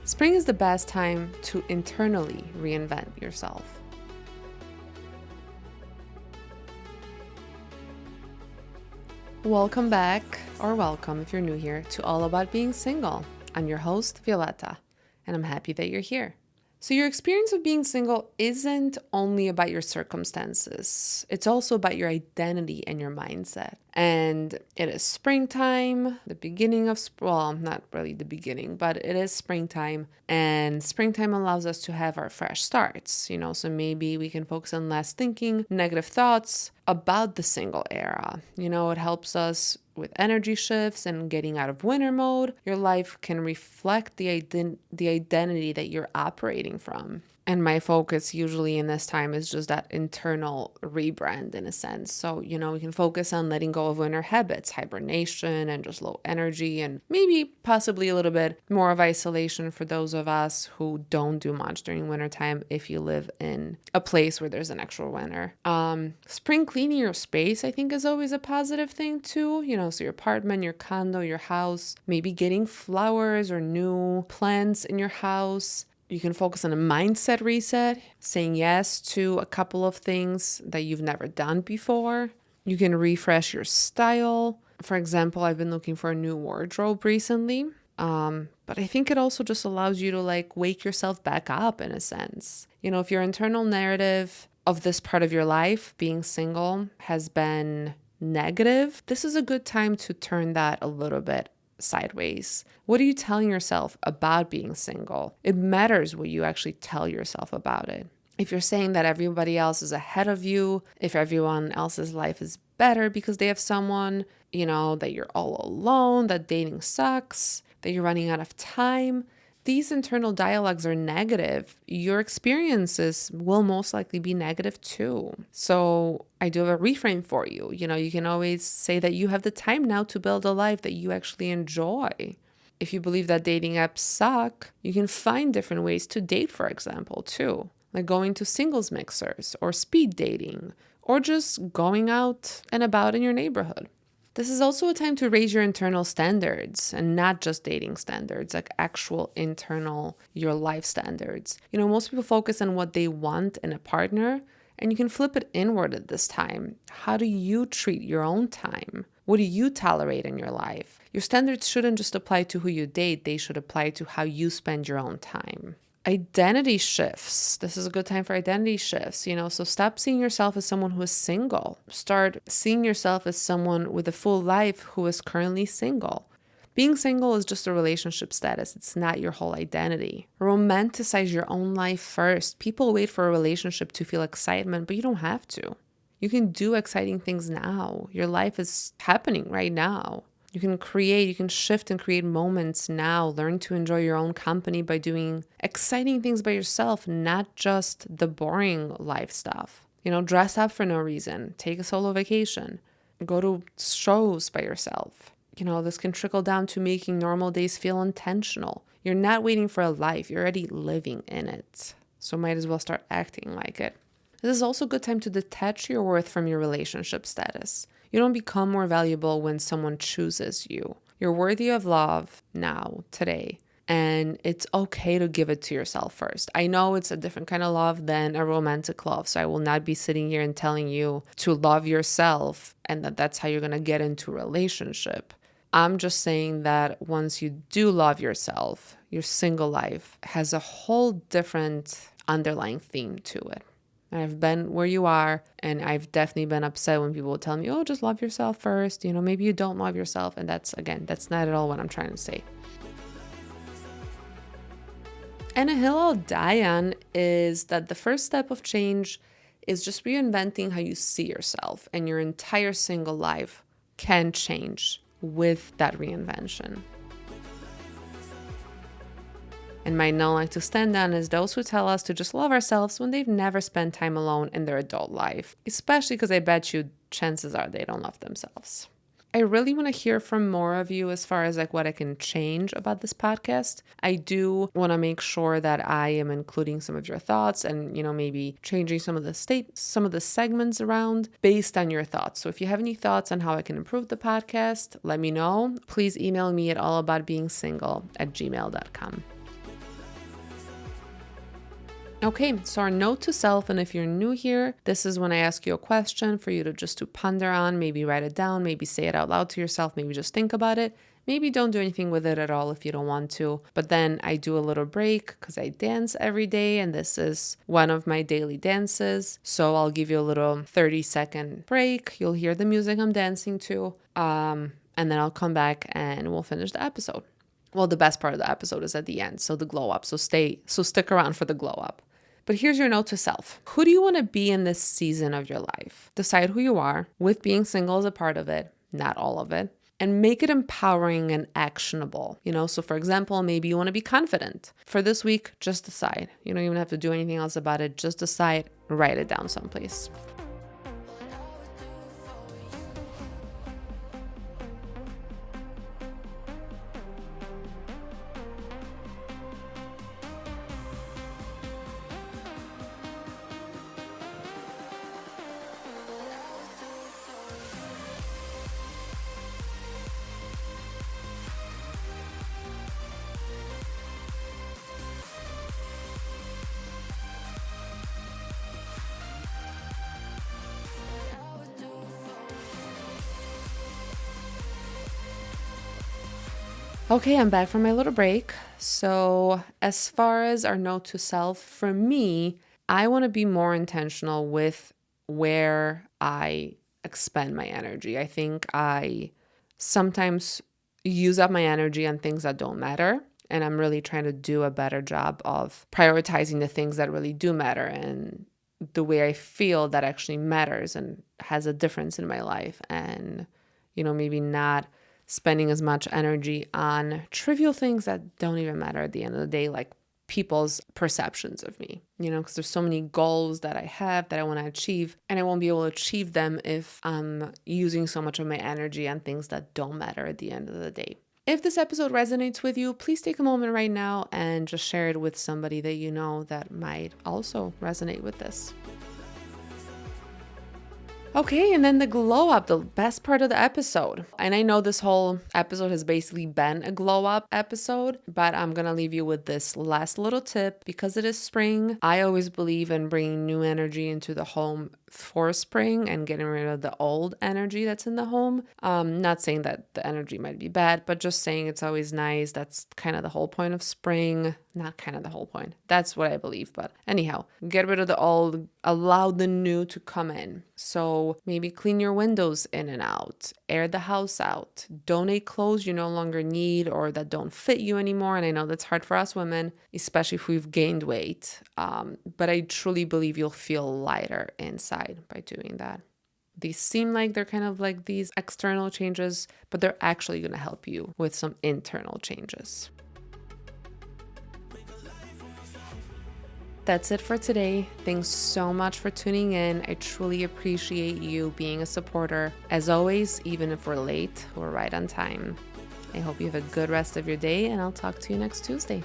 Spring is the best time to internally reinvent yourself. Welcome back, or welcome if you're new here, to All About Being Single. I'm your host, Wioleta, and I'm happy that you're here. So your experience of being single isn't only about your circumstances. It's also about your identity and your mindset. And it is springtime, the beginning of, well, not really the beginning, but it is springtime. And springtime allows us to have our fresh starts, so maybe we can focus on less thinking, negative thoughts about the single era. It helps us with energy shifts and getting out of winter mode. Your life can reflect the identity that you're operating from. And my focus usually in this time is just that internal rebrand in a sense. So, we can focus on letting go of winter habits, hibernation, and just low energy, and maybe possibly a little bit more of isolation for those of us who don't do much during wintertime if you live in a place where there's an actual winter. Spring cleaning your space, I think, is always a positive thing too. So your apartment, your condo, your house, maybe getting flowers or new plants in your house. You can focus on a mindset reset, saying yes to a couple of things that you've never done before. You can refresh your style. For example, I've been looking for a new wardrobe recently. But I think it also just allows you to wake yourself back up in a sense. If your internal narrative of this part of your life, being single, has been negative, this is a good time to turn that a little bit sideways. What are you telling yourself about being single? It matters what you actually tell yourself about it. If you're saying that everybody else is ahead of you, if everyone else's life is better because they have someone, that you're all alone, that dating sucks, that you're running out of time, these internal dialogues are negative. Your experiences will most likely be negative too. So I do have a reframe for you. You can always say that you have the time now to build a life that you actually enjoy. If you believe that dating apps suck, you can find different ways to date, for example, too. Like going to singles mixers or speed dating or just going out and about in your neighborhood. This is also a time to raise your internal standards and not just dating standards, like actual internal, your life standards. Most people focus on what they want in a partner, and you can flip it inward at this time. How do you treat your own time? What do you tolerate in your life? Your standards shouldn't just apply to who you date, they should apply to how you spend your own time. Identity shifts. This is a good time for identity shifts, so stop seeing yourself as someone who is single. Start seeing yourself as someone with a full life who is currently single. Being single is just a relationship status. It's not your whole identity. Romanticize your own life first. People wait for a relationship to feel excitement, but you don't have to. You can do exciting things now. Your life is happening right now. You can shift and create moments now. Learn to enjoy your own company by doing exciting things by yourself, not just the boring life stuff. Dress up for no reason. Take a solo vacation. Go to shows by yourself. This can trickle down to making normal days feel intentional. You're not waiting for a life. You're already living in it. So might as well start acting like it. This is also a good time to detach your worth from your relationship status. You don't become more valuable when someone chooses you. You're worthy of love now, today, and it's okay to give it to yourself first. I know it's a different kind of love than a romantic love, so I will not be sitting here and telling you to love yourself and that's how you're going to get into a relationship. I'm just saying that once you do love yourself, your single life has a whole different underlying theme to it. I've been where you are, and I've definitely been upset when people tell me, oh, just love yourself first. Maybe you don't love yourself. And that's not at all what I'm trying to say. And a hill I'll die on is that the first step of change is just reinventing how you see yourself, and your entire single life can change with that reinvention. And my no like to stand on is those who tell us to just love ourselves when they've never spent time alone in their adult life, especially because I bet you chances are they don't love themselves. I really want to hear from more of you as far as what I can change about this podcast. I do want to make sure that I am including some of your thoughts and, maybe changing some of the segments around based on your thoughts. So if you have any thoughts on how I can improve the podcast, let me know. Please email me at allaboutbeingsingle@gmail.com. Okay, so our note to self, and if you're new here, this is when I ask you a question for you to just to ponder on, maybe write it down, maybe say it out loud to yourself, maybe just think about it. Maybe don't do anything with it at all if you don't want to. But then I do a little break because I dance every day, and this is one of my daily dances. So I'll give you a little 30-second break. You'll hear the music I'm dancing to. And then I'll come back and we'll finish the episode. Well, the best part of the episode is at the end. So the glow up. So stick around for the glow up. But here's your note to self. Who do you want to be in this season of your life? Decide who you are, with being single as a part of it, not all of it, and make it empowering and actionable. So for example, maybe you want to be confident. For this week, just decide. You don't even have to do anything else about it. Just decide, write it down someplace. Okay, I'm back from my little break. So as far as our note to self, for me, I want to be more intentional with where I expend my energy. I think I sometimes use up my energy on things that don't matter. And I'm really trying to do a better job of prioritizing the things that really do matter and the way I feel that actually matters and has a difference in my life. And, maybe not spending as much energy on trivial things that don't even matter at the end of the day, like people's perceptions of me, because there's so many goals that I have that I want to achieve, and I won't be able to achieve them if I'm using so much of my energy on things that don't matter at the end of the day. If this episode resonates with you, please take a moment right now and just share it with somebody that you know that might also resonate with this. Okay, and then the glow up, the best part of the episode. And I know this whole episode has basically been a glow up episode, but I'm going to leave you with this last little tip. Because it is spring, I always believe in bringing new energy into the home for spring and getting rid of the old energy that's in the home. Not saying that the energy might be bad, but just saying it's always nice. That's kind of the whole point of spring. Not kind of the whole point. That's what I believe. But anyhow, get rid of the old, allow the new to come in. So maybe clean your windows in and out, air the house out, donate clothes you no longer need or that don't fit you anymore. And I know that's hard for us women, especially if we've gained weight. But I truly believe you'll feel lighter inside by doing that. These seem like they're kind of like these external changes, but they're actually going to help you with some internal changes. That's it for today. Thanks so much for tuning in. I truly appreciate you being a supporter. As always, even if we're late, we're right on time. I hope you have a good rest of your day, and I'll talk to you next Tuesday.